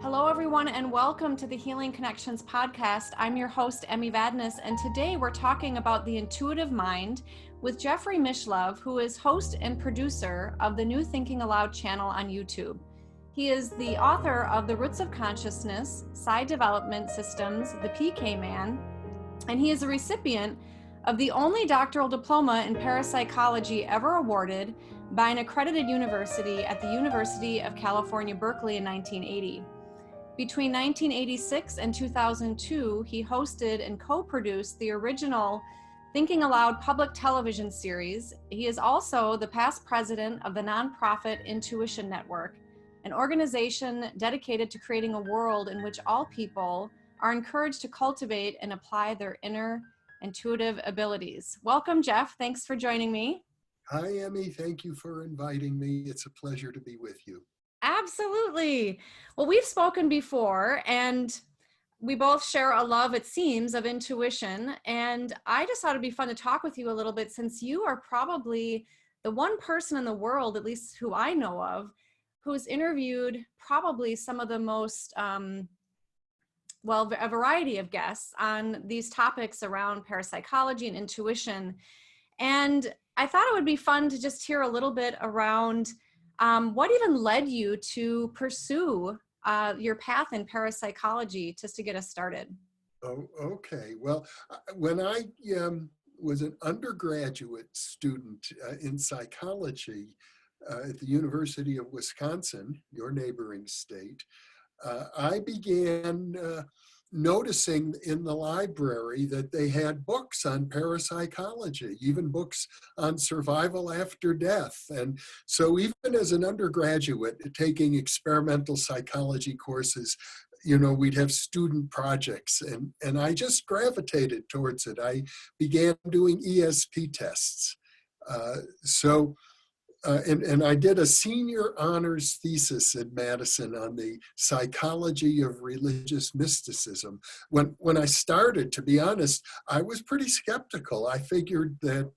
Hello, everyone, and welcome to the Healing Connections podcast. I'm your host, Emmy Vadnais, and today we're talking about the intuitive mind with Jeffrey Mishlove, who is host and producer of the new Thinking Aloud channel on YouTube. He is the author of The Roots of Consciousness, Psi Development Systems, The PK Man, and he is a recipient of the only doctoral diploma in parapsychology ever awarded by an accredited university at the University of California, Berkeley in 1980. Between 1986 and 2002, he hosted and co-produced the original Thinking Aloud public television series. He is also the past president of the nonprofit Intuition Network, an organization dedicated to creating a world in which all people are encouraged to cultivate and apply their inner intuitive abilities. Welcome, Jeff. Thanks for joining me. Hi, Emmy. Thank you for inviting me. It's a pleasure to be with you. Absolutely. Well, we've spoken before, and we both share a love, it seems, of intuition. And I just thought it'd be fun to talk with you a little bit, since you are probably the one person in the world, at least who I know of, who's interviewed probably some of the most, a variety of guests on these topics around parapsychology and intuition. And I thought it would be fun to just hear a little bit around what even led you to pursue your path in parapsychology, just to get us started? Oh, okay. Well, when I was an undergraduate student in psychology at the University of Wisconsin, your neighboring state, I began noticing in the library that they had books on parapsychology, even books on survival after death. And so even as an undergraduate taking experimental psychology courses, we'd have student projects, and I just gravitated towards it. I began doing ESP tests. And I did a senior honors thesis in Madison on the psychology of religious mysticism. When I started, to be honest, I was pretty skeptical. I figured that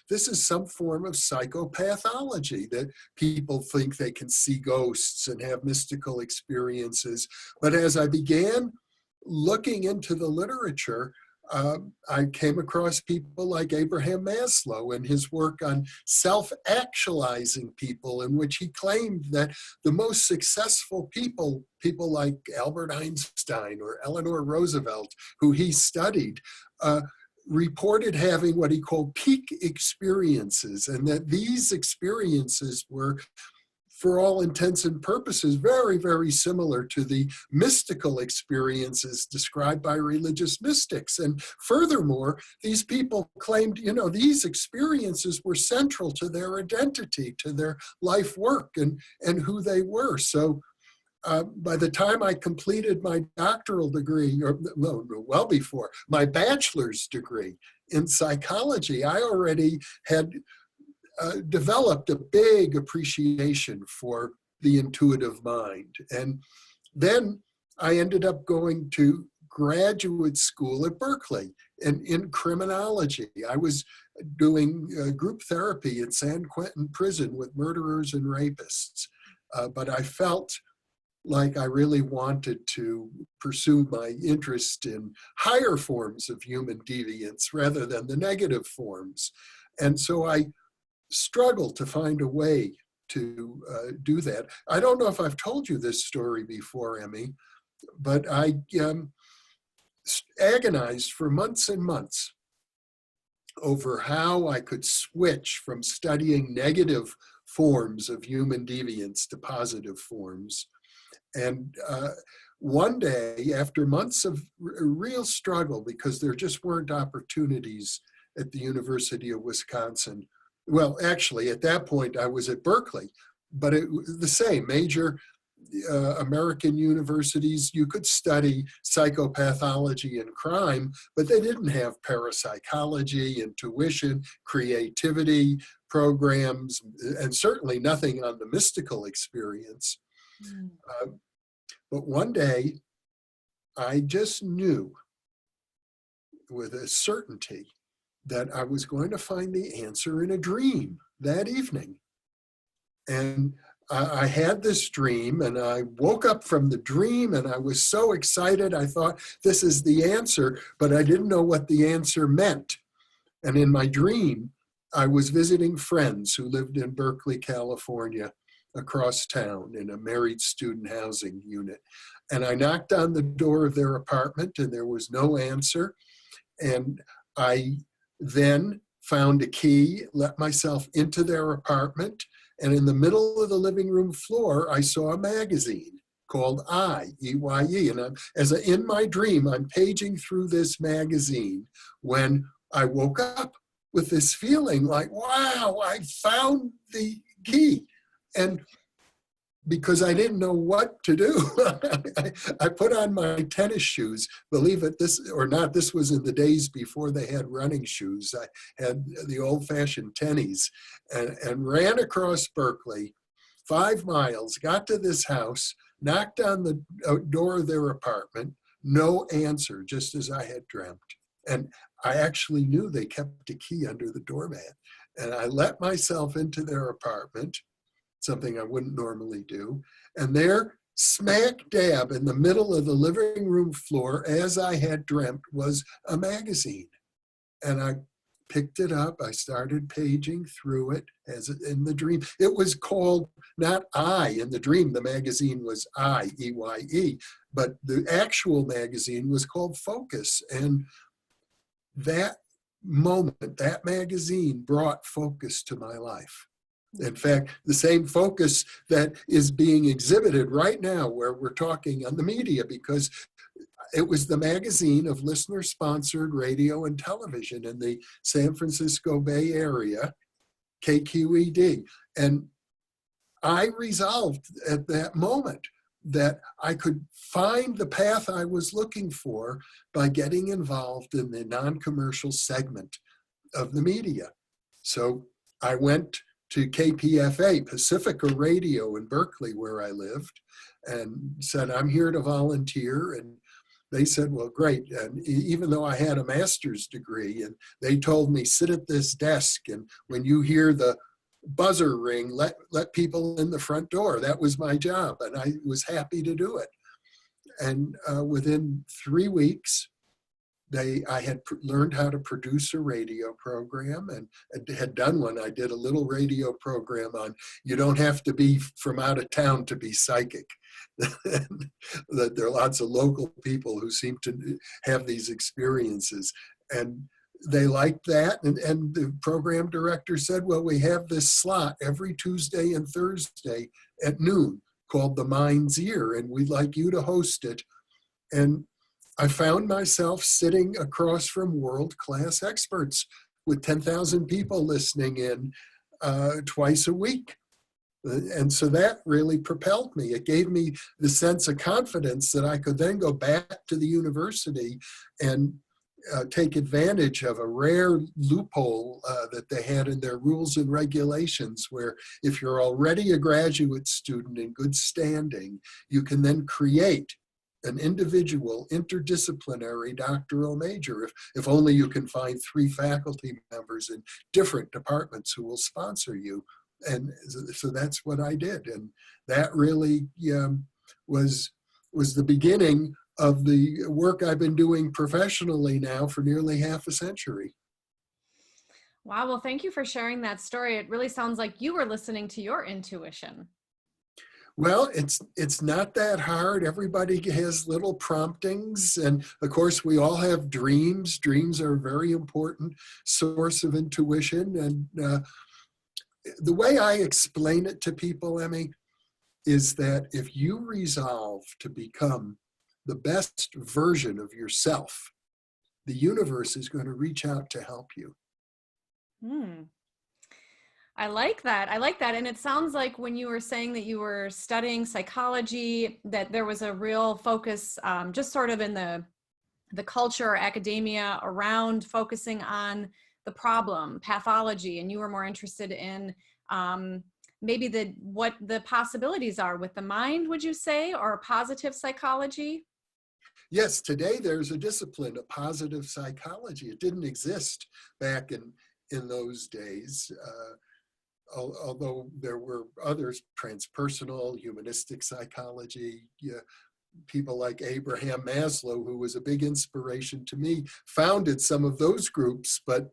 this is some form of psychopathology, that people think they can see ghosts and have mystical experiences. But as I began looking into the literature, I came across people like Abraham Maslow and his work on self-actualizing people, in which he claimed that the most successful people like Albert Einstein or Eleanor Roosevelt, who he studied, reported having what he called peak experiences, and that these experiences were, for all intents and purposes, very, very similar to the mystical experiences described by religious mystics. And furthermore, these people claimed, these experiences were central to their identity, to their life work, and who they were. So by the time I completed my doctoral degree, or no, well before, my bachelor's degree in psychology, I already had developed a big appreciation for the intuitive mind. And then I ended up going to graduate school at Berkeley in criminology. I was doing group therapy at San Quentin prison with murderers and rapists. But I felt like I really wanted to pursue my interest in higher forms of human deviance rather than the negative forms. And so I struggled to find a way to do that. I don't know if I've told you this story before, Emmy, but I agonized for months and months over how I could switch from studying negative forms of human deviance to positive forms. And one day, after months of real struggle, because there just weren't opportunities at the University of Wisconsin. Well, actually, at that point, I was at Berkeley, but it was the same. Major American universities, you could study psychopathology and crime, but they didn't have parapsychology, intuition, creativity programs, and certainly nothing on the mystical experience. But one day, I just knew with a certainty that I was going to find the answer in a dream that evening. And I had this dream, and I woke up from the dream, and I was so excited. I thought, this is the answer, but I didn't know what the answer meant. And in my dream, I was visiting friends who lived in Berkeley, California, across town in a married student housing unit. And I knocked on the door of their apartment, and there was no answer. And I then found a key, let myself into their apartment, and in the middle of the living room floor, I saw a magazine called EYE. And in my dream, I'm paging through this magazine when I woke up with this feeling like, wow, I found the key. And because I didn't know what to do, I put on my tennis shoes. Believe it this or not, this was in the days before they had running shoes. I had the old-fashioned tennies, and ran across Berkeley, 5 miles, got to this house, knocked on the door of their apartment, no answer, just as I had dreamt. And I actually knew they kept a key under the doormat. And I let myself into their apartment, something I wouldn't normally do. And there, smack dab in the middle of the living room floor, as I had dreamt, was a magazine. And I picked it up. I started paging through it as in the dream. It was called, not I in the dream, the magazine was EYE, but the actual magazine was called Focus. And that moment, that magazine brought focus to my life. In fact, the same focus that is being exhibited right now where we're talking on the media, because it was the magazine of listener-sponsored radio and television in the San Francisco Bay Area, KQED. And I resolved at that moment that I could find the path I was looking for by getting involved in the non-commercial segment of the media. So I went to KPFA, Pacifica Radio in Berkeley, where I lived, and said, I'm here to volunteer. And they said, well, great. And even though I had a master's degree, and they told me, sit at this desk, and when you hear the buzzer ring, let people in the front door. That was my job, and I was happy to do it. And within 3 weeks, I had learned how to produce a radio program, and had done one. I did a little radio program on, you don't have to be from out of town to be psychic. That there are lots of local people who seem to have these experiences. And they liked that. And the program director said, well, we have this slot every Tuesday and Thursday at noon called The Mind's Ear, and we'd like you to host it. And I found myself sitting across from world-class experts with 10,000 people listening in twice a week. And so that really propelled me. It gave me the sense of confidence that I could then go back to the university and take advantage of a rare loophole that they had in their rules and regulations, where if you're already a graduate student in good standing, you can then create an individual interdisciplinary doctoral major, if only you can find 3 faculty members in different departments who will sponsor you. And so that's what I did. And that really was the beginning of the work I've been doing professionally now for nearly half a century. Wow, well, thank you for sharing that story. It really sounds like you were listening to your intuition. Well, it's not that hard. Everybody has little promptings. And of course, we all have dreams. Dreams are a very important source of intuition. And the way I explain it to people, Emmy, is that if you resolve to become the best version of yourself, the universe is going to reach out to help you. I like that. I like that. And it sounds like when you were saying that you were studying psychology, that there was a real focus just sort of in the culture or academia around focusing on the problem, pathology, and you were more interested in maybe what the possibilities are with the mind, would you say, or positive psychology? Yes, today there's a discipline of positive psychology. It didn't exist back in those days. although there were others, transpersonal, humanistic psychology, yeah, people like Abraham Maslow, who was a big inspiration to me, founded some of those groups, but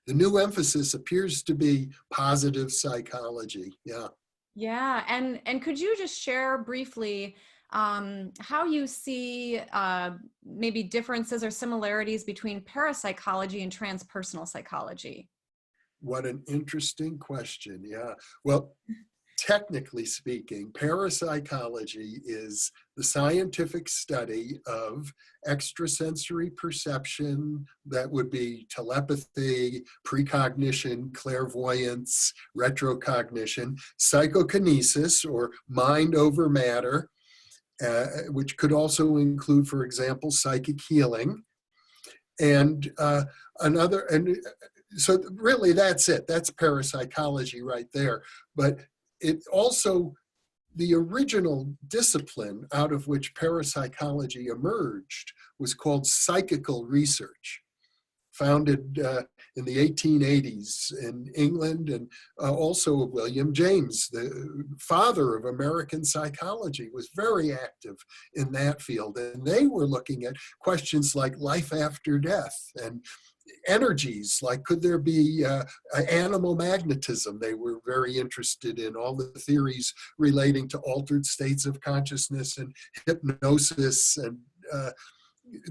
the new emphasis appears to be positive psychology. Yeah. Yeah, and could you just share briefly how you see maybe differences or similarities between parapsychology and transpersonal psychology? What an interesting question. Yeah. Well, technically speaking, parapsychology is the scientific study of extrasensory perception, that would be telepathy, precognition, clairvoyance, retrocognition, psychokinesis, or mind over matter, which could also include, for example, psychic healing, and so really that's it. That's parapsychology right there. But it also, the original discipline out of which parapsychology emerged was called psychical research, founded in the 1880s in England, and also William James, the father of American psychology, was very active in that field. And they were looking at questions like life after death and energies, like could there be animal magnetism. They were very interested in all the theories relating to altered states of consciousness and hypnosis, and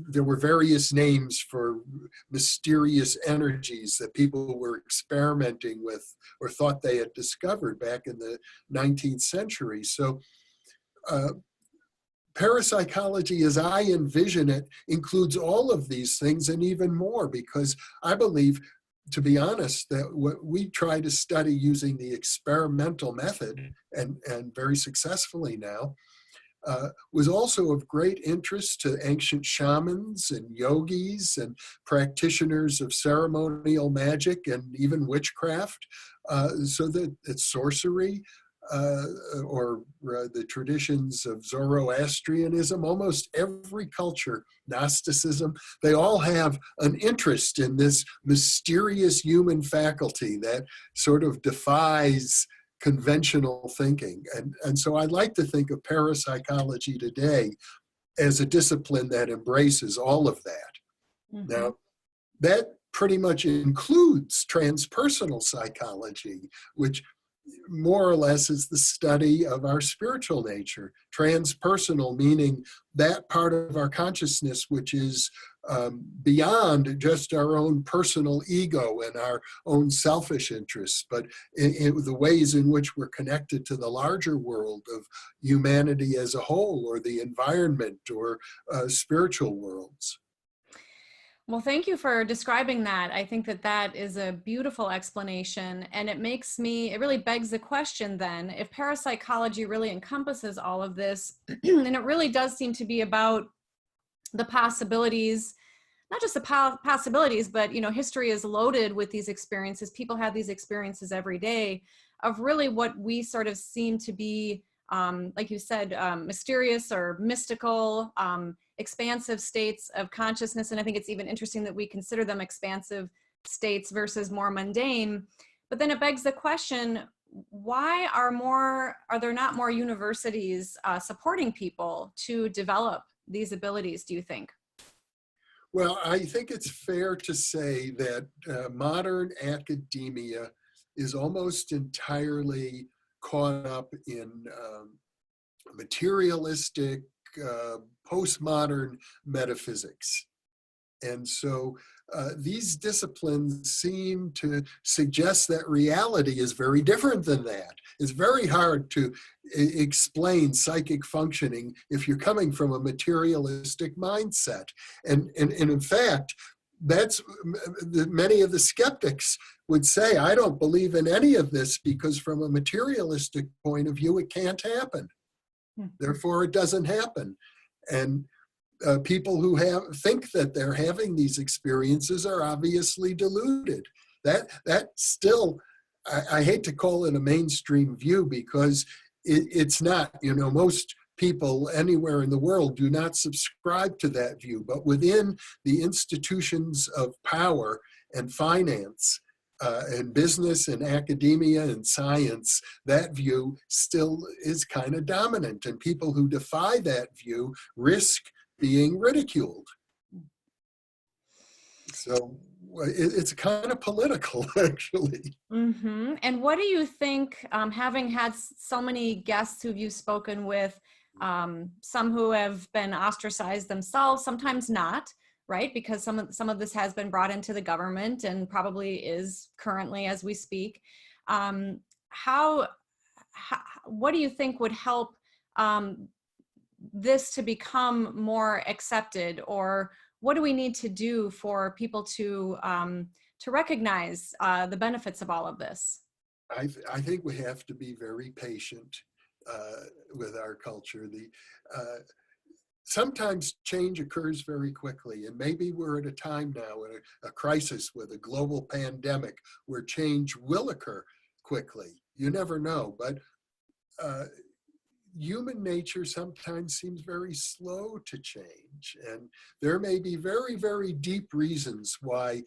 there were various names for mysterious energies that people were experimenting with or thought they had discovered back in the 19th century. So parapsychology, as I envision it, includes all of these things and even more, because I believe, to be honest, that what we try to study using the experimental method, and very successfully now, was also of great interest to ancient shamans and yogis and practitioners of ceremonial magic and even witchcraft, so that it's sorcery, or the traditions of Zoroastrianism. Almost every culture, Gnosticism, they all have an interest in this mysterious human faculty that sort of defies conventional thinking. And so I like to think of parapsychology today as a discipline that embraces all of that. Mm-hmm. Now, that pretty much includes transpersonal psychology, which more or less is the study of our spiritual nature. Transpersonal meaning that part of our consciousness which is beyond just our own personal ego and our own selfish interests, but in the ways in which we're connected to the larger world of humanity as a whole, or the environment, or spiritual worlds. Well, thank you for describing that. I think that that is a beautiful explanation, and it really begs the question then, if parapsychology really encompasses all of this, and it really does seem to be about the possibilities, not just the possibilities, but, history is loaded with these experiences. People have these experiences every day of really what we sort of seem to be, like you said, mysterious or mystical, expansive states of consciousness. And I think it's even interesting that we consider them expansive states versus more mundane. But then it begs the question, why are there not more universities supporting people to develop these abilities, do you think? Well, I think it's fair to say that modern academia is almost entirely caught up in materialistic, postmodern metaphysics. And so these disciplines seem to suggest that reality is very different than that. It's very hard to explain psychic functioning if you're coming from a materialistic mindset. And in fact, that's many of the skeptics would say, I don't believe in any of this because from a materialistic point of view, it can't happen. Therefore, it doesn't happen. And people who think that they're having these experiences are obviously deluded. That still, I hate to call it a mainstream view, because it's not. Most people anywhere in the world do not subscribe to that view. But within the institutions of power and finance, in business and academia and science, that view still is kind of dominant, and people who defy that view risk being ridiculed. So it's kind of political, actually. Mm-hmm. And what do you think, having had so many guests who you've spoken with, some who have been ostracized themselves, sometimes not, right? Because some of this has been brought into the government and probably is currently as we speak. How what do you think would help this to become more accepted, or what do we need to do for people to recognize the benefits of all of this? I think we have to be very patient with our culture. Sometimes change occurs very quickly, and maybe we're at a time now, at a crisis with a global pandemic, where change will occur quickly. You never know, but human nature sometimes seems very slow to change, and there may be very, very deep reasons why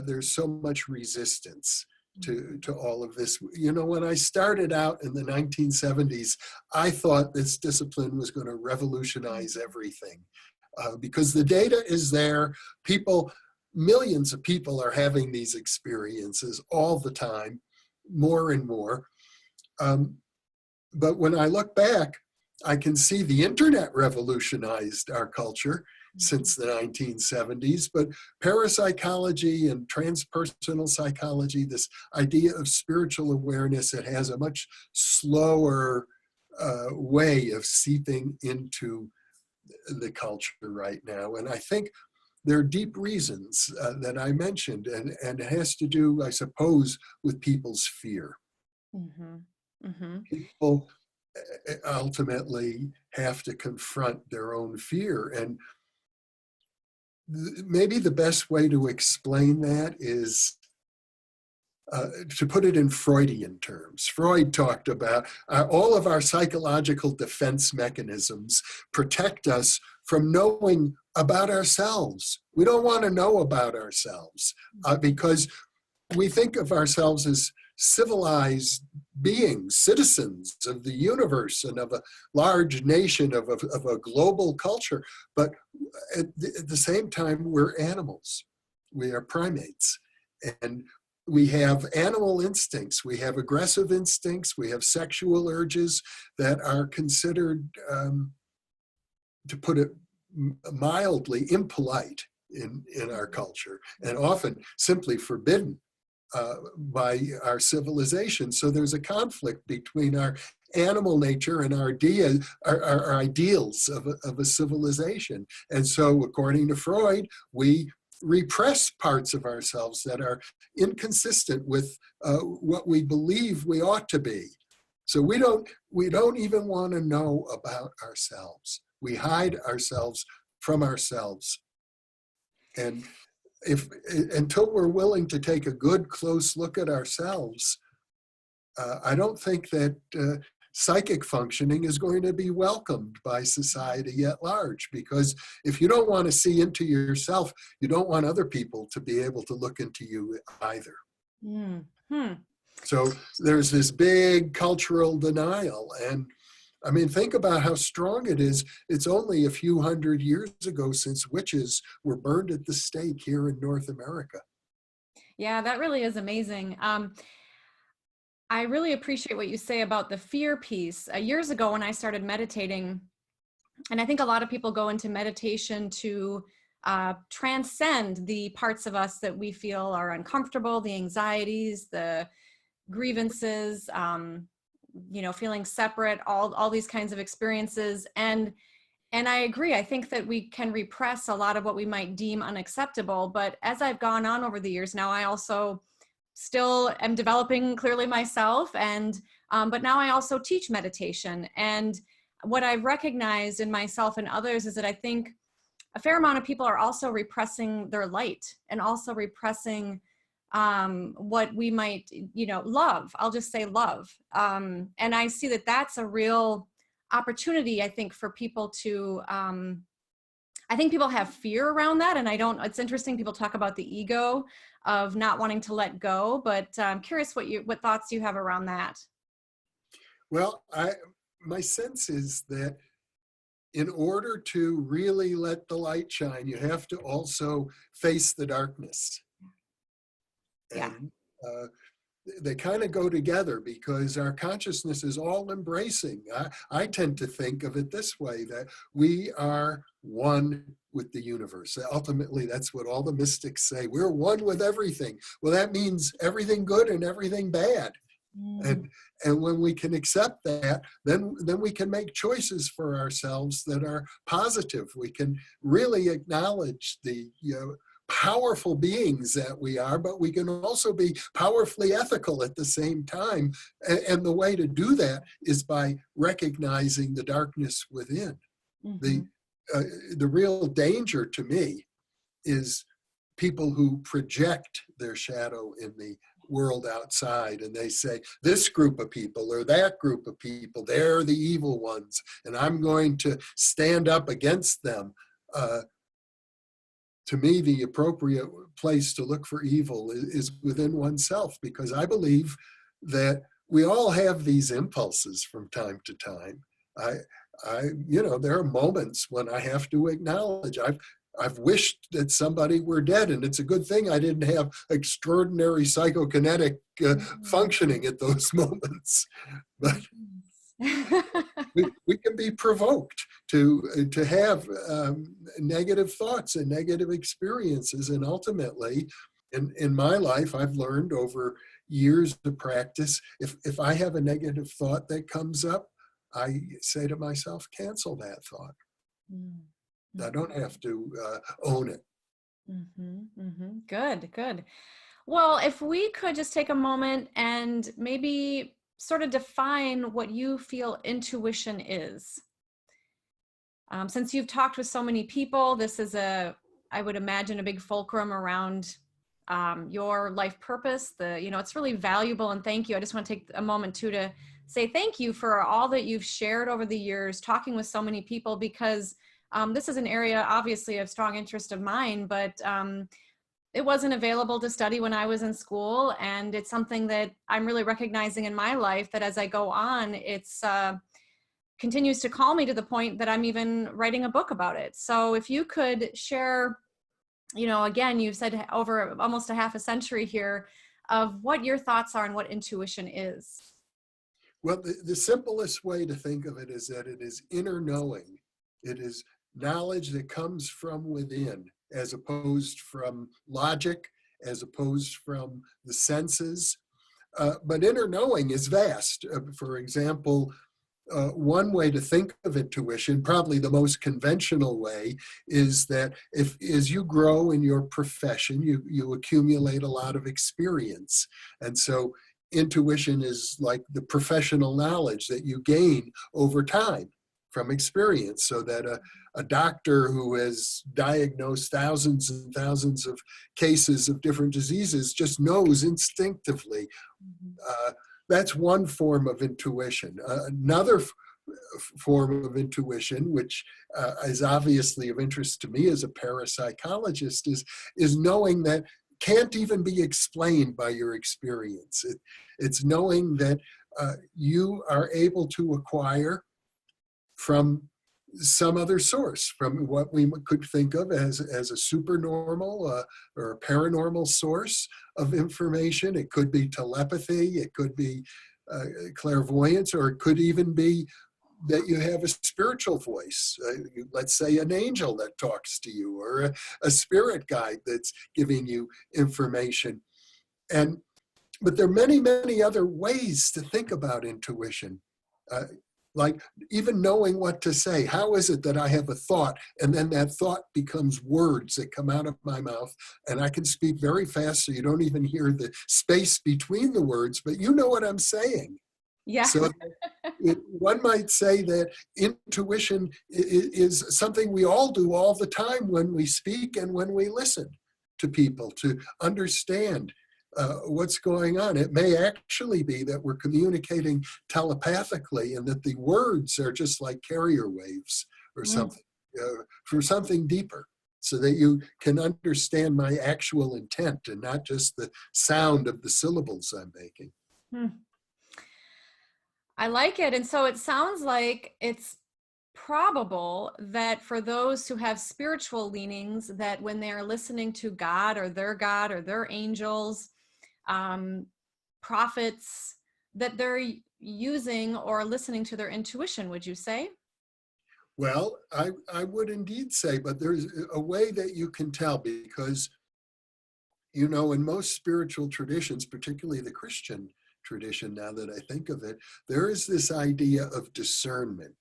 there's so much resistance to all of this. You know, when I started out in the 1970s, I thought this discipline was going to revolutionize everything because the data is there. Millions of people are having these experiences all the time, more and more. But when I look back, I can see the internet revolutionized our culture since the 1970s, but parapsychology and transpersonal psychology, this idea of spiritual awareness, it has a much slower way of seeping into the culture right now. And I think there are deep reasons that I mentioned, and it has to do, I suppose, with people's fear. Mm-hmm. Mm-hmm. People ultimately have to confront their own fear. And maybe the best way to explain that is to put it in Freudian terms. Freud talked about all of our psychological defense mechanisms protect us from knowing about ourselves. We don't want to know about ourselves because we think of ourselves as civilized beings, citizens of the universe and of a large nation, of a global culture. But at the same time, we're animals. We are primates. And we have animal instincts. We have aggressive instincts. We have sexual urges that are considered, to put it mildly, impolite in our culture, and often simply forbidden by our civilization. So there's a conflict between our animal nature and our ideals of a civilization. And so, according to Freud, we repress parts of ourselves that are inconsistent with what we believe we ought to be. So we don't even want to know about ourselves. We hide ourselves from ourselves. And until we're willing to take a good, close look at ourselves, I don't think that psychic functioning is going to be welcomed by society at large, because if you don't want to see into yourself, you don't want other people to be able to look into you either. Mm-hmm. So there's this big cultural denial. And I mean, think about how strong it is. It's only a few hundred years ago since witches were burned at the stake here in North America. Yeah, that really is amazing. I really appreciate what you say about the fear piece. Years ago when I started meditating, and I think a lot of people go into meditation to transcend the parts of us that we feel are uncomfortable, the anxieties, the grievances, feeling separate, all these kinds of experiences. And I agree. I think that we can repress a lot of what we might deem unacceptable. But as I've gone on over the years now, I also still am developing clearly myself. But now I also teach meditation. And what I've recognized in myself and others is that I think a fair amount of people are also repressing their light and also repressing what we might, love. I'll just say love. And I see that that's a real opportunity, I think, for people to, I think people have fear around that. And it's interesting, people talk about the ego. of not wanting to let go, but I'm curious what thoughts you have around that. Well, my sense is that in order to really let the light shine, you have to also face the darkness. Yeah. And they kind of go together because our consciousness is all embracing. I tend to think of it this way, that we are one with the universe. Ultimately, that's what all the mystics say. We're one with everything. Well, that means everything good and everything bad. And when we can accept that, then we can make choices for ourselves that are positive. We can really acknowledge the powerful beings that we are, but we can also be powerfully ethical at the same time. And the way to do that is by recognizing the darkness within. Mm-hmm. The real danger to me is people who project their shadow in the world outside, and they say, this group of people or that group of people, they're the evil ones, and I'm going to stand up against them. To me, the appropriate place to look for evil is within oneself, because I believe that we all have these impulses from time to time. There are moments when I have to acknowledge I've wished that somebody were dead, and it's a good thing I didn't have extraordinary psychokinetic functioning at those moments. But we can be provoked to have negative thoughts and negative experiences, and ultimately, in my life, I've learned over years of practice, if I have a negative thought that comes up, I say to myself, cancel that thought. Mm-hmm. I don't have to own it. Mm-hmm. Mm-hmm. Good. Well, if we could just take a moment and maybe sort of define what you feel intuition is. Since you've talked with so many people, this is I would imagine, a big fulcrum around your life purpose. It's really valuable, and thank you. I just want to take a moment too to say thank you for all that you've shared over the years, talking with so many people, because this is an area obviously of strong interest of mine, but it wasn't available to study when I was in school. And it's something that I'm really recognizing in my life, that as I go on, it's continues to call me to the point that I'm even writing a book about it. So if you could share, again, you've said over almost a half a century here, of what your thoughts are and what intuition is. Well, the simplest way to think of it is that it is inner knowing. It is knowledge that comes from within, as opposed from logic, as opposed from the senses. But inner knowing is vast. For example, one way to think of intuition, probably the most conventional way, is that as you grow in your profession, you accumulate a lot of experience. And so intuition is like the professional knowledge that you gain over time from experience, so that a doctor who has diagnosed thousands and thousands of cases of different diseases just knows instinctively. That's one form of intuition. Another form of intuition, which is obviously of interest to me as a parapsychologist, is knowing that can't even be explained by your experience. It's knowing that you are able to acquire from some other source, from what we could think of as a supernormal or a paranormal source of information. It could be telepathy, it could be clairvoyance, or it could even be that you have a spiritual voice, let's say an angel that talks to you, or a spirit guide that's giving you information. But there are many, many other ways to think about intuition. Like even knowing what to say. How is it that I have a thought, and then that thought becomes words that come out of my mouth, and I can speak very fast so you don't even hear the space between the words, but you know what I'm saying. Yeah. So one might say that intuition is something we all do all the time when we speak and when we listen to people, to understand what's going on. It may actually be that we're communicating telepathically, and that the words are just like carrier waves or something, for something deeper. so that you can understand my actual intent and not just the sound of the syllables I'm making. I like it. And so it sounds like it's probable that for those who have spiritual leanings, that when they're listening to God or their angels, um, prophets, that they're using or listening to their intuition, would you say? Well, I would indeed say, but there's a way that you can tell because, you know, in most spiritual traditions, particularly the Christian tradition, now that I think of it, there is this idea of discernment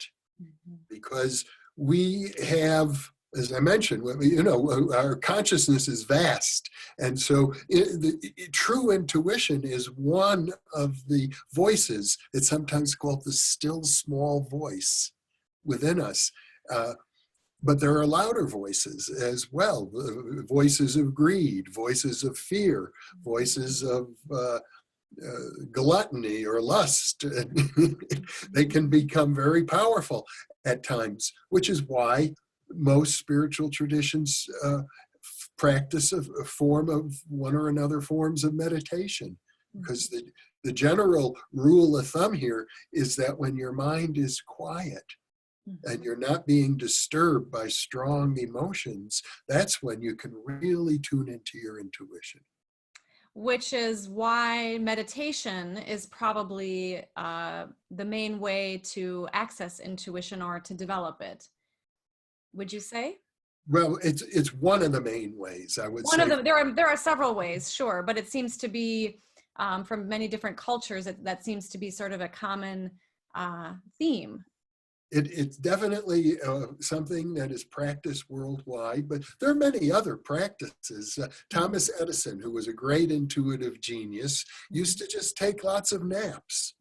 because we have, as I mentioned, you know, our consciousness is vast. And so true intuition is one of the voices. It's sometimes called the still small voice within us. But there are louder voices as well, voices of greed, voices of fear, voices of gluttony or lust. They can become very powerful at times, which is why most spiritual traditions practice a form of one or another forms of meditation. Because the general rule of thumb here is that when your mind is quiet, and you're not being disturbed by strong emotions, that's when you can really tune into your intuition. Which is why meditation is probably the main way to access intuition or to develop it. Would you say? Well, it's one of the main ways, I would One say. of them. There are several ways, sure, but it seems to be from many different cultures. That seems to be sort of a common theme. It's definitely something that is practiced worldwide, but there are many other practices. Thomas Edison, who was a great intuitive genius, used to just take lots of naps.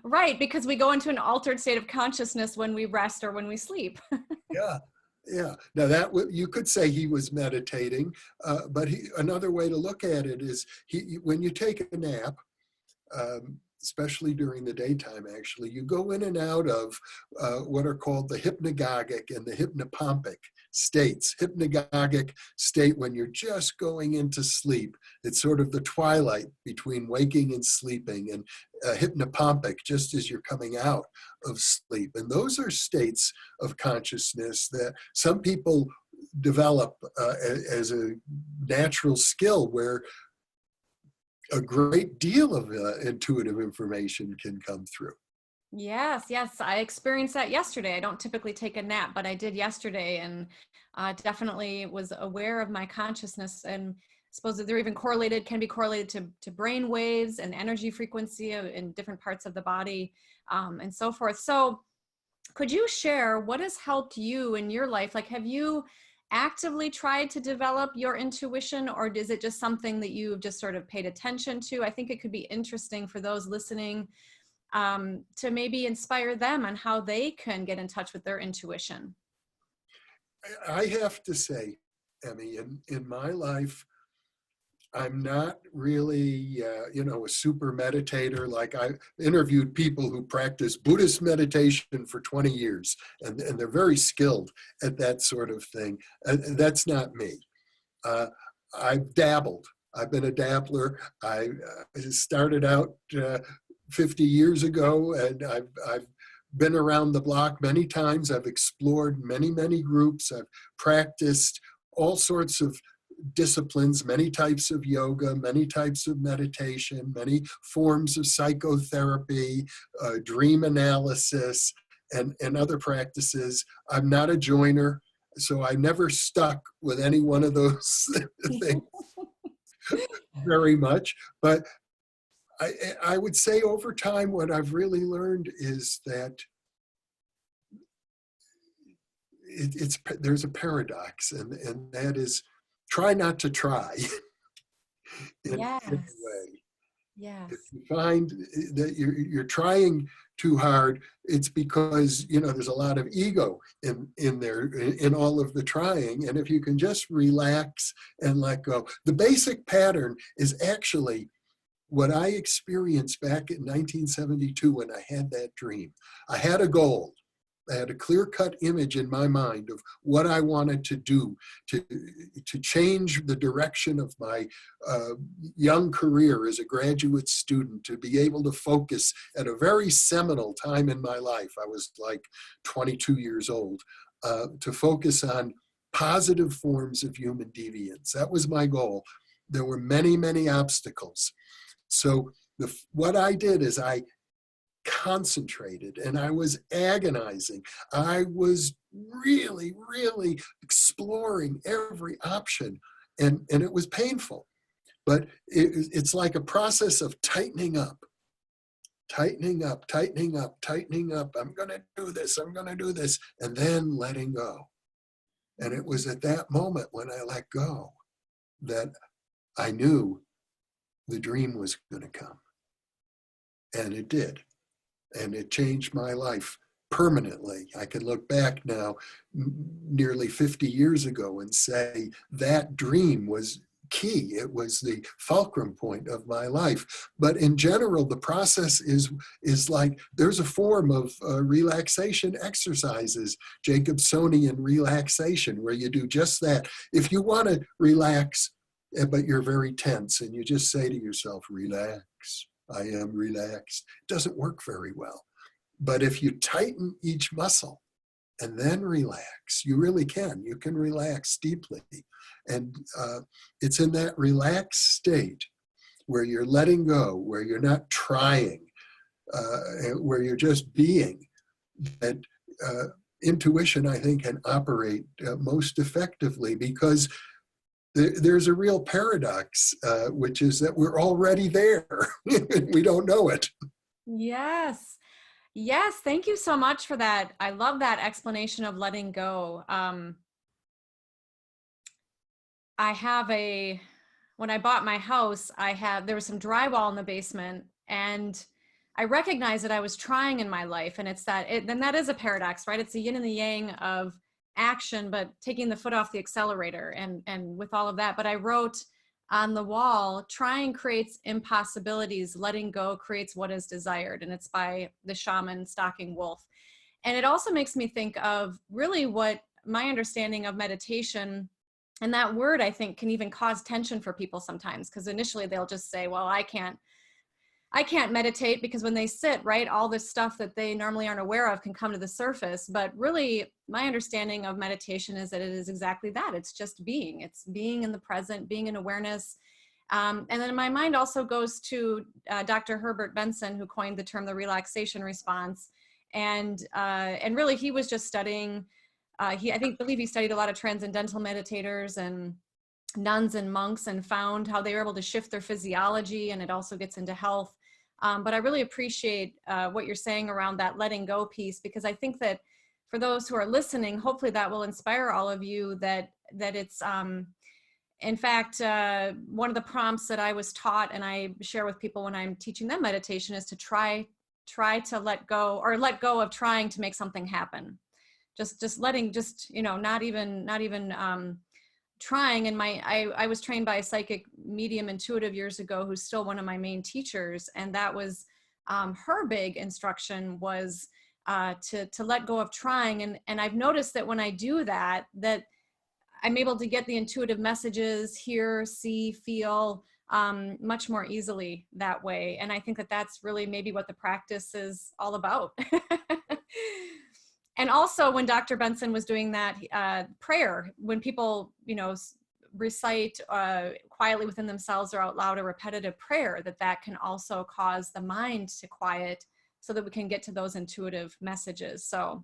Right, because we go into an altered state of consciousness when we rest or when we sleep. Yeah, yeah. Now you could say he was meditating, but another way to look at it is when you take a nap, especially during the daytime, actually, you go in and out of what are called the hypnagogic and the hypnopompic states. Hypnagogic state when you're just going into sleep. It's sort of the twilight between waking and sleeping, and hypnopompic just as you're coming out of sleep. And those are states of consciousness that some people develop as a natural skill where a great deal of intuitive information can come through. Yes, yes. I experienced that yesterday. I don't typically take a nap, but I did yesterday, and definitely was aware of my consciousness, and suppose that they're even correlated, can be correlated to brain waves and energy frequency in different parts of the body, and so forth. So could you share what has helped you in your life? Like, have you actively tried to develop your intuition, or is it just something that you've just sort of paid attention to? I think it could be interesting for those listening to maybe inspire them on how they can get in touch with their intuition. I have to say, Emmy, in my life, I'm not really, a super meditator. Like I interviewed people who practice Buddhist meditation for 20 years, and they're very skilled at that sort of thing. That's not me. I've dabbled. I've been a dabbler. I started out 50 years ago, and I've been around the block many times. I've explored many, many groups. I've practiced all sorts of disciplines, many types of yoga, many types of meditation, many forms of psychotherapy, dream analysis, and other practices. I'm not a joiner, so I never stuck with any one of those things very much. But I would say over time, what I've really learned is that there's a paradox, and that is try not to try in Yes. a way. Yes. If you find that you're trying too hard, it's because there's a lot of ego in there in all of the trying. And if you can just relax and let go, the basic pattern is actually what I experienced back in 1972 when I had that dream. I had a goal. I had a clear-cut image in my mind of what I wanted to do to change the direction of my young career as a graduate student, to be able to focus at a very seminal time in my life. I was like 22 years old, to focus on positive forms of human deviance. That was my goal. There were many, many obstacles. So what I did is I concentrated and I was agonizing. I was really, really exploring every option, and it was painful. But it's like a process of tightening up, tightening up, tightening up, tightening up. I'm going to do this, I'm going to do this, and then letting go. And it was at that moment when I let go that I knew the dream was going to come. And it did. And it changed my life permanently. I can look back now nearly 50 years ago and say that dream was key. It was the fulcrum point of my life. But in general, the process is like, there's a form of relaxation exercises, Jacobsonian relaxation, where you do just that. If you want to relax, but you're very tense, and you just say to yourself, relax, I am relaxed, it doesn't work very well. But if you tighten each muscle and then relax, you really can. You can relax deeply. And it's in that relaxed state where you're letting go, where you're not trying, where you're just being, that intuition, I think, can operate most effectively, because there's a real paradox, which is that we're already there. We don't know it. Yes. Yes. Thank you so much for that. I love that explanation of letting go. When I bought my house, there was some drywall in the basement, and I recognized that I was trying in my life. And then that is a paradox, right? It's the yin and the yang of action, but taking the foot off the accelerator and with all of that. But I wrote on the wall, trying creates impossibilities, letting go creates what is desired. And it's by the shaman Stalking Wolf. And it also makes me think of really what my understanding of meditation, and that word, I think, can even cause tension for people sometimes, because initially they'll just say, well, I can't meditate, because when they sit, right, all this stuff that they normally aren't aware of can come to the surface. But really, my understanding of meditation is that it is exactly that. It's just being. It's being in the present, being in awareness. And then my mind also goes to Dr. Herbert Benson, who coined the term the relaxation response. And really, he was just studying, I believe he studied a lot of transcendental meditators and nuns and monks, and found how they were able to shift their physiology, and it also gets into health. But I really appreciate what you're saying around that letting go piece, because I think that for those who are listening, hopefully that will inspire all of you that it's, in fact, one of the prompts that I was taught and I share with people when I'm teaching them meditation is to try to let go of trying to make something happen. Just letting, not even trying. And I was trained by a psychic medium intuitive years ago, who's still one of my main teachers. And that was her big instruction was to let go of trying. And I've noticed that when I do that I'm able to get the intuitive messages, hear, see, feel much more easily that way. And I think that that's really maybe what the practice is all about. And also, when Dr. Benson was doing that prayer, when people, recite quietly within themselves or out loud a repetitive prayer, that can also cause the mind to quiet so that we can get to those intuitive messages. So,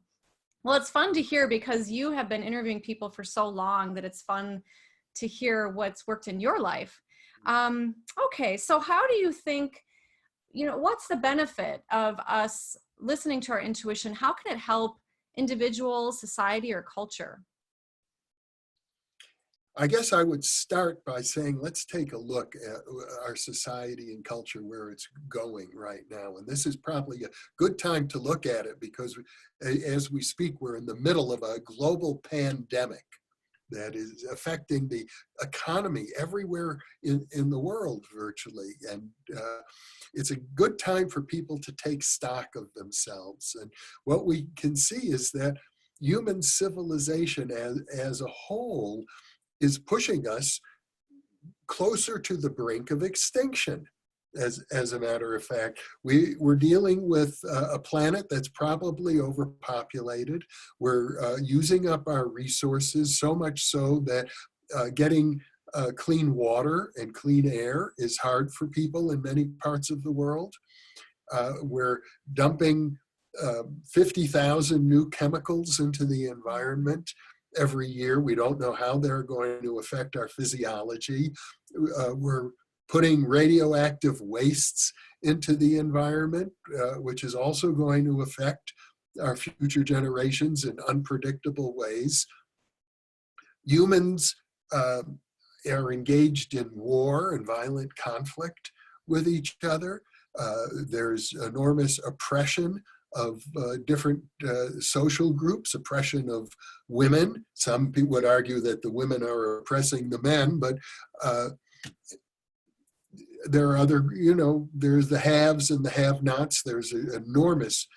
well, it's fun to hear, because you have been interviewing people for so long that it's fun to hear what's worked in your life. Okay, so how do you think, what's the benefit of us listening to our intuition? How can it help individuals, society, or culture? I guess I would start by saying, let's take a look at our society and culture, where it's going right now. And this is probably a good time to look at it, because as we speak, we're in the middle of a global pandemic that is affecting the economy everywhere in the world virtually. And it's a good time for people to take stock of themselves. And what we can see is that human civilization as a whole is pushing us closer to the brink of extinction. As a matter of fact, we're dealing with a planet that's probably overpopulated. We're using up our resources so much so that getting clean water and clean air is hard for people in many parts of the world. We're dumping 50,000 new chemicals into the environment every year. We don't know how they're going to affect our physiology. We're putting radioactive wastes into the environment, which is also going to affect our future generations in unpredictable ways. Humans are engaged in war and violent conflict with each other. There's enormous oppression of different social groups, oppression of women. Some people would argue that the women are oppressing the men, but there are other, there's the haves and the have-nots. There's an enormous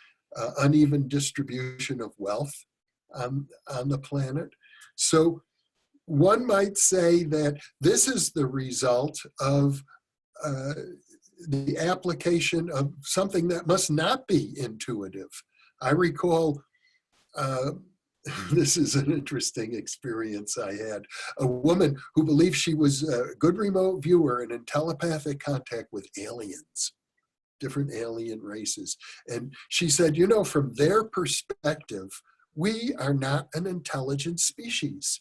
uneven distribution of wealth on the planet. So one might say that this is the result of the application of something that must not be intuitive. I recall, this is an interesting experience I had, a woman who believed she was a good remote viewer and in telepathic contact with aliens, different alien races. And she said, from their perspective, we are not an intelligent species.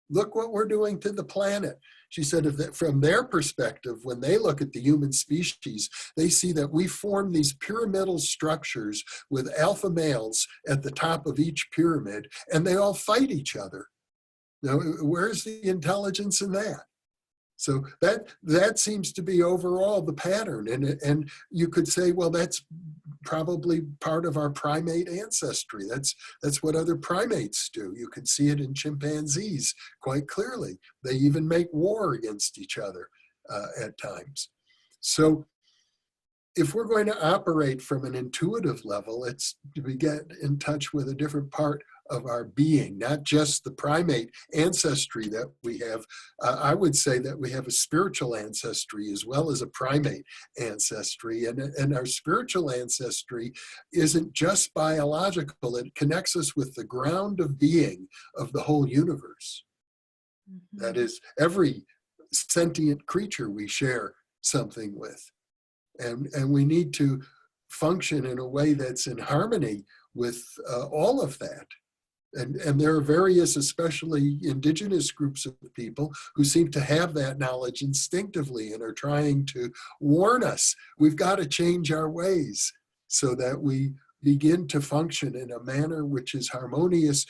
Look what we're doing to the planet. She said, from their perspective, when they look at the human species, they see that we form these pyramidal structures with alpha males at the top of each pyramid, and they all fight each other. Now, where's the intelligence in that? So that seems to be overall the pattern. And you could say, well, that's probably part of our primate ancestry. That's what other primates do. You can see it in chimpanzees quite clearly. They even make war against each other at times. So if we're going to operate from an intuitive level, it's to get in touch with a different part of our being, not just the primate ancestry that we have. I would say that we have a spiritual ancestry as well as a primate ancestry. And our spiritual ancestry isn't just biological, it connects us with the ground of being of the whole universe. Mm-hmm. That is, every sentient creature we share something with. And we need to function in a way that's in harmony with all of that. And there are various, especially indigenous groups of people who seem to have that knowledge instinctively and are trying to warn us. We've got to change our ways so that we begin to function in a manner which is harmonious,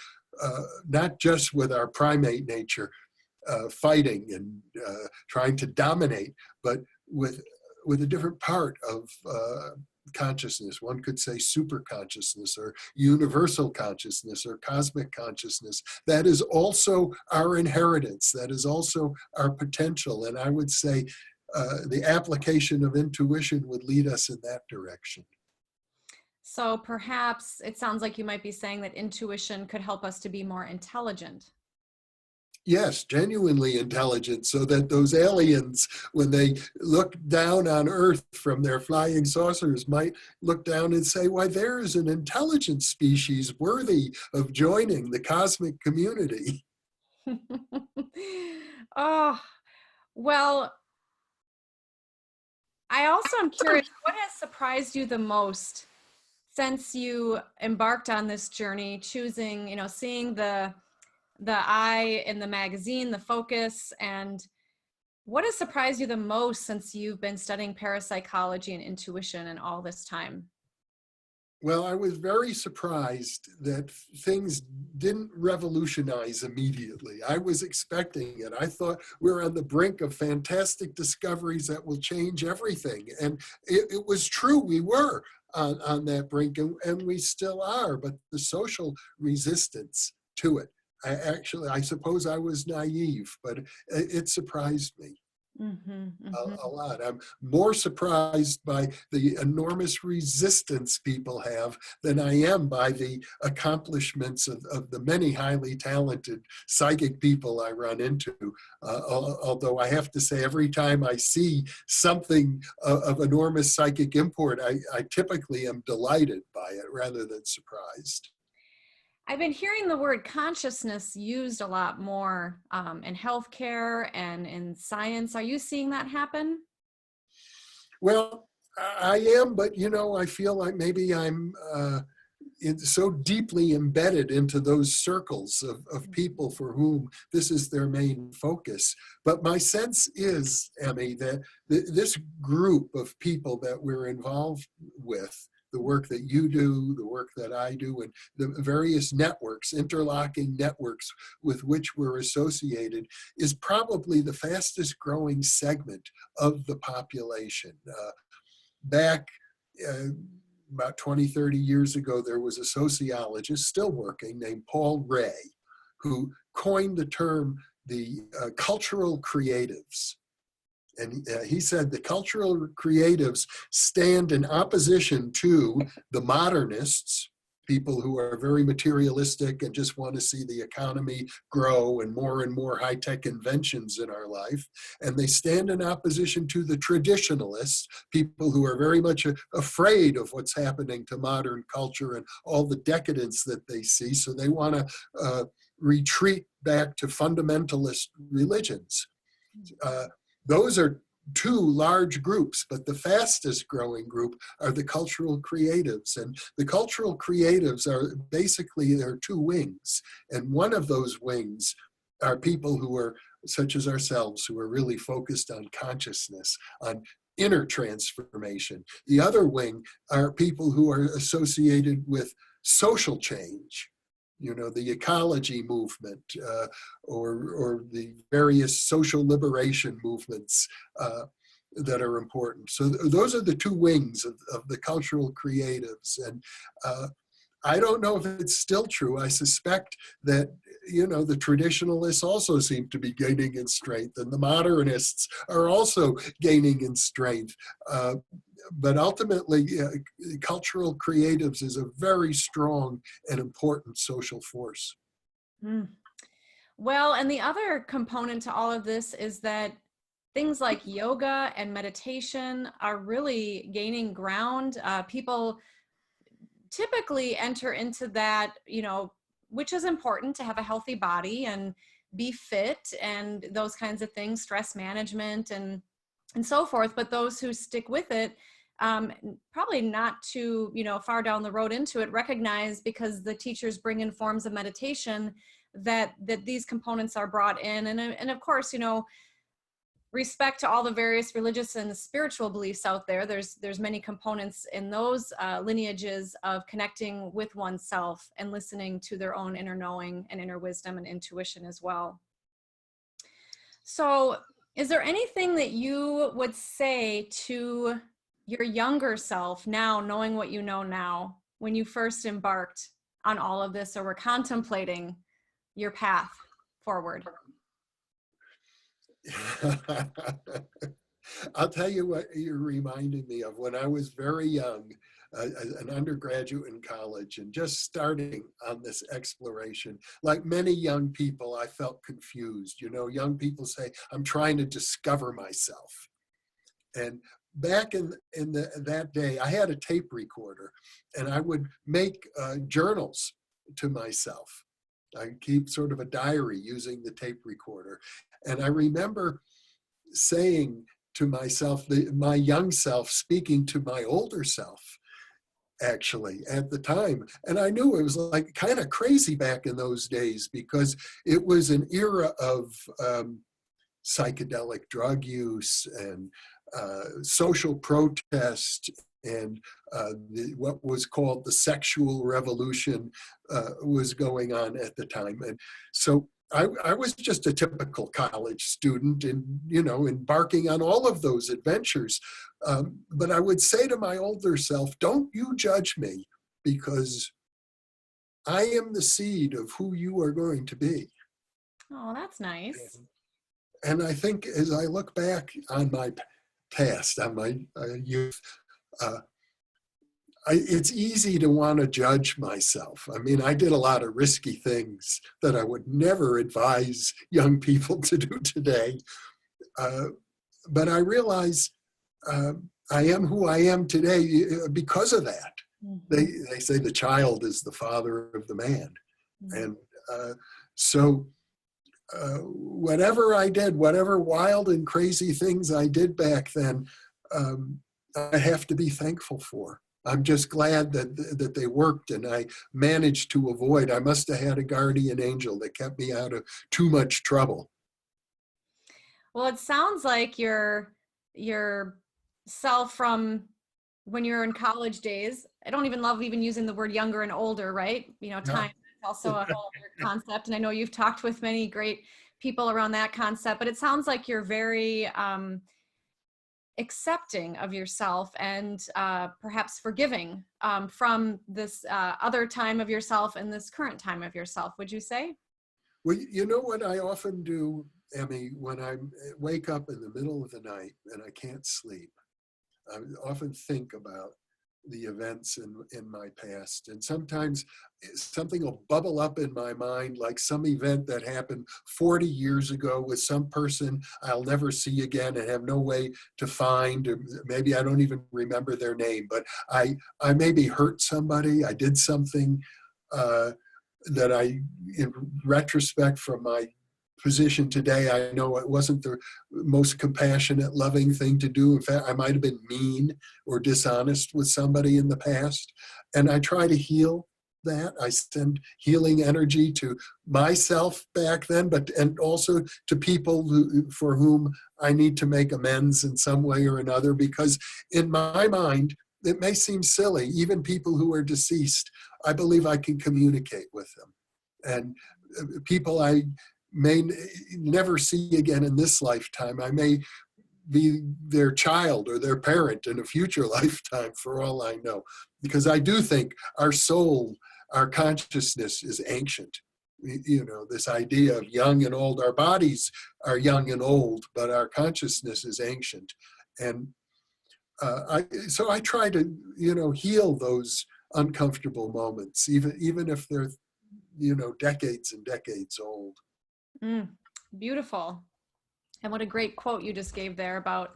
not just with our primate nature, fighting and trying to dominate, but with a different part of consciousness. One could say super consciousness or universal consciousness or cosmic consciousness. That is also our inheritance. That is also our potential. And I would say the application of intuition would lead us in that direction. So perhaps it sounds like you might be saying that intuition could help us to be more intelligent. Yes, genuinely intelligent, so that those aliens, when they look down on Earth from their flying saucers, might look down and say, why, there is an intelligent species worthy of joining the cosmic community. Oh, well, I also am curious, what has surprised you the most since you embarked on this journey, choosing, seeing the eye in the magazine, the focus, and what has surprised you the most since you've been studying parapsychology and intuition and all this time? Well, I was very surprised that things didn't revolutionize immediately. I was expecting it. I thought we were on the brink of fantastic discoveries that will change everything. And it was true, we were on that brink, and we still are, but the social resistance to it, I suppose I was naive, but it surprised me a lot. I'm more surprised by the enormous resistance people have than I am by the accomplishments of the many highly talented psychic people I run into. Although I have to say, every time I see something of enormous psychic import, I typically am delighted by it rather than surprised. I've been hearing the word consciousness used a lot more in healthcare and in science. Are you seeing that happen? Well, I am, but I feel like maybe I'm so deeply embedded into those circles of people for whom this is their main focus. But my sense is, Emmy, that this group of people that we're involved with, the work that you do, the work that I do, and the various networks, interlocking networks with which we're associated, is probably the fastest growing segment of the population. Back about 20, 30 years ago, there was a sociologist still working named Paul Ray, who coined the term the cultural creatives. And he said the cultural creatives stand in opposition to the modernists, people who are very materialistic and just want to see the economy grow and more high-tech inventions in our life. And they stand in opposition to the traditionalists, people who are very much afraid of what's happening to modern culture and all the decadence that they see. So they want to retreat back to fundamentalist religions. Those are two large groups, but the fastest growing group are the cultural creatives. And the cultural creatives are basically, there are two wings. And one of those wings are people who are, such as ourselves, who are really focused on consciousness, on inner transformation. The other wing are people who are associated with social change. The ecology movement or the various social liberation movements that are important. So those are the two wings of the cultural creatives. And I don't know if it's still true. I suspect that, the traditionalists also seem to be gaining in strength, and the modernists are also gaining in strength. But ultimately, cultural creatives is a very strong and important social force. Well, and the other component to all of this is that things like yoga and meditation are really gaining ground. People typically enter into that, which is important to have a healthy body and be fit and those kinds of things, stress management and so forth. But those who stick with it, probably not too, far down the road into it, recognize, because the teachers bring in forms of meditation, that these components are brought in. And of course, respect to all the various religious and spiritual beliefs out there. There's many components in those lineages of connecting with oneself and listening to their own inner knowing and inner wisdom and intuition as well. So is there anything that you would say to your younger self now, knowing what you know now, when you first embarked on all of this or were contemplating your path forward? I'll tell you what you're reminding me of. When I was very young, an undergraduate in college and just starting on this exploration, like many young people, I felt confused. Young people say, I'm trying to discover myself. And back in that day, I had a tape recorder, and I would make journals to myself. I keep sort of a diary using the tape recorder. And I remember saying to myself, my young self speaking to my older self, actually, at the time. And I knew it was like kind of crazy back in those days, because it was an era of psychedelic drug use and social protest, and what was called the sexual revolution was going on at the time. And so I was just a typical college student and, embarking on all of those adventures. But I would say to my older self, don't you judge me, because I am the seed of who you are going to be. Oh, that's nice. And I think as I look back on my past, on my youth, uh, it's easy to want to judge myself. I mean, I did a lot of risky things that I would never advise young people to do today. But I realize I am who I am today because of that. Mm-hmm. They say the child is the father of the man. Mm-hmm. And so whatever I did, whatever wild and crazy things I did back then, I have to be thankful for. I'm just glad that they worked and I managed to avoid. I must have had a guardian angel that kept me out of too much trouble. Well, it sounds like your self from when you're in college days. I don't even love even using the word younger and older, right? You know, Yeah. time is also a whole other concept. And I know you've talked with many great people around that concept, but it sounds like you're very accepting of yourself and perhaps forgiving from this other time of yourself and this current time of yourself, would you say? Well, you know what I often do, Emmy, when I wake up in the middle of the night and I can't sleep, I often think about the events in my past. And sometimes something will bubble up in my mind, like some event that happened 40 years ago with some person I'll never see again and have no way to find, or maybe I don't even remember their name, but I maybe hurt somebody, I did something that I, in retrospect from my position today, I know it wasn't the most compassionate, loving thing to do. In fact, I might have been mean or dishonest with somebody in the past. And I try to heal that. I send healing energy to myself back then, and also to people for whom I need to make amends in some way or another, because in my mind, it may seem silly, even people who are deceased, I believe I can communicate with them. And people I may never see again in this lifetime, I may be their child or their parent in a future lifetime, for all I know. Because I do think our soul, our consciousness is ancient. You know, this idea of young and old, our bodies are young and old, but our consciousness is ancient. And so I try to, heal those uncomfortable moments, even if they're, decades and decades old. Mm, beautiful. And what a great quote you just gave there about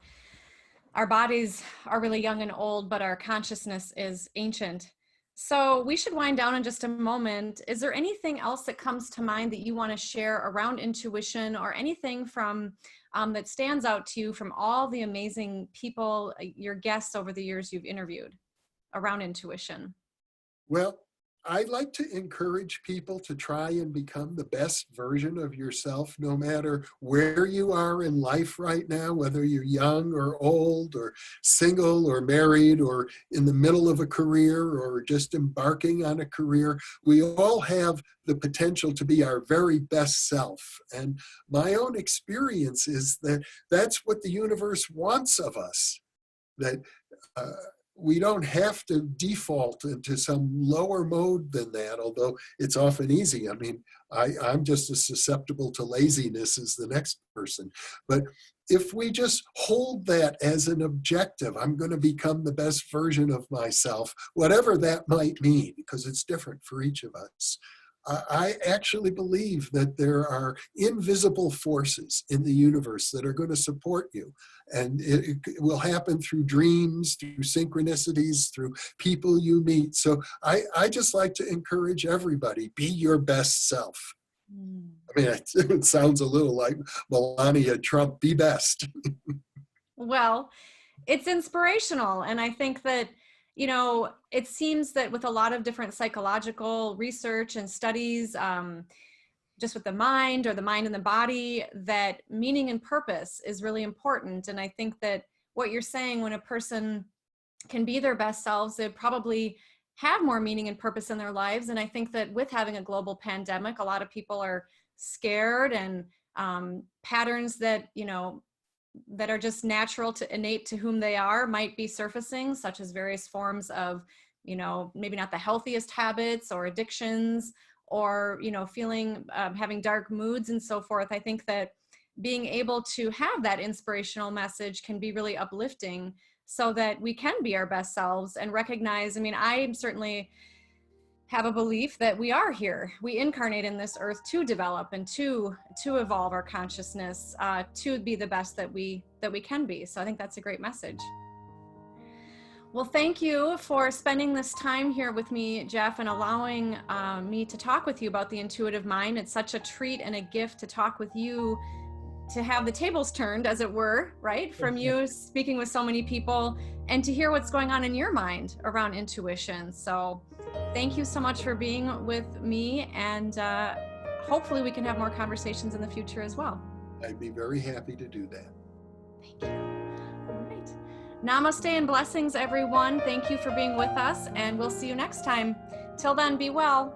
our bodies are really young and old, but our consciousness is ancient. So we should wind down in just a moment. Is there anything else that comes to mind that you want to share around intuition, or anything from that stands out to you from all the amazing people, your guests over the years you've interviewed around intuition? Well, I like to encourage people to try and become the best version of yourself, no matter where you are in life right now, whether you're young or old or single or married or in the middle of a career or just embarking on a career. We all have the potential to be our very best self. And my own experience is that that's what the universe wants of us. That uh, we don't have to default into some lower mode than that, although it's often easy. I mean, I'm just as susceptible to laziness as the next person. But if we just hold that as an objective, I'm going to become the best version of myself, whatever that might mean, because it's different for each of us. I actually believe that there are invisible forces in the universe that are going to support you. And it will happen through dreams, through synchronicities, through people you meet. So I just like to encourage everybody, be your best self. Mm. I mean, it sounds a little like Melania Trump, be best. Well, it's inspirational. And I think that, it seems that with a lot of different psychological research and studies, just with the mind or the mind and the body, that meaning and purpose is really important. And I think that what you're saying, when a person can be their best selves, they probably have more meaning and purpose in their lives. And I think that with having a global pandemic, a lot of people are scared, and patterns that, that are just natural to innate to whom they are might be surfacing, such as various forms of, maybe not the healthiest habits or addictions, or, feeling, having dark moods and so forth. I think that being able to have that inspirational message can be really uplifting, so that we can be our best selves and recognize, I certainly have a belief that we are here. We incarnate in this earth to develop and to evolve our consciousness, to be the best that we can be. So I think that's a great message. Well, thank you for spending this time here with me, Jeff, and allowing me to talk with you about the intuitive mind. It's such a treat and a gift to talk with you, to have the tables turned, as it were, right? From you speaking with so many people, and to hear what's going on in your mind around intuition. So thank you so much for being with me, and hopefully we can have more conversations in the future as well. I'd be very happy to do that. Thank you. All right. Namaste and blessings, everyone. Thank you for being with us, and we'll see you next time. Till then, be well.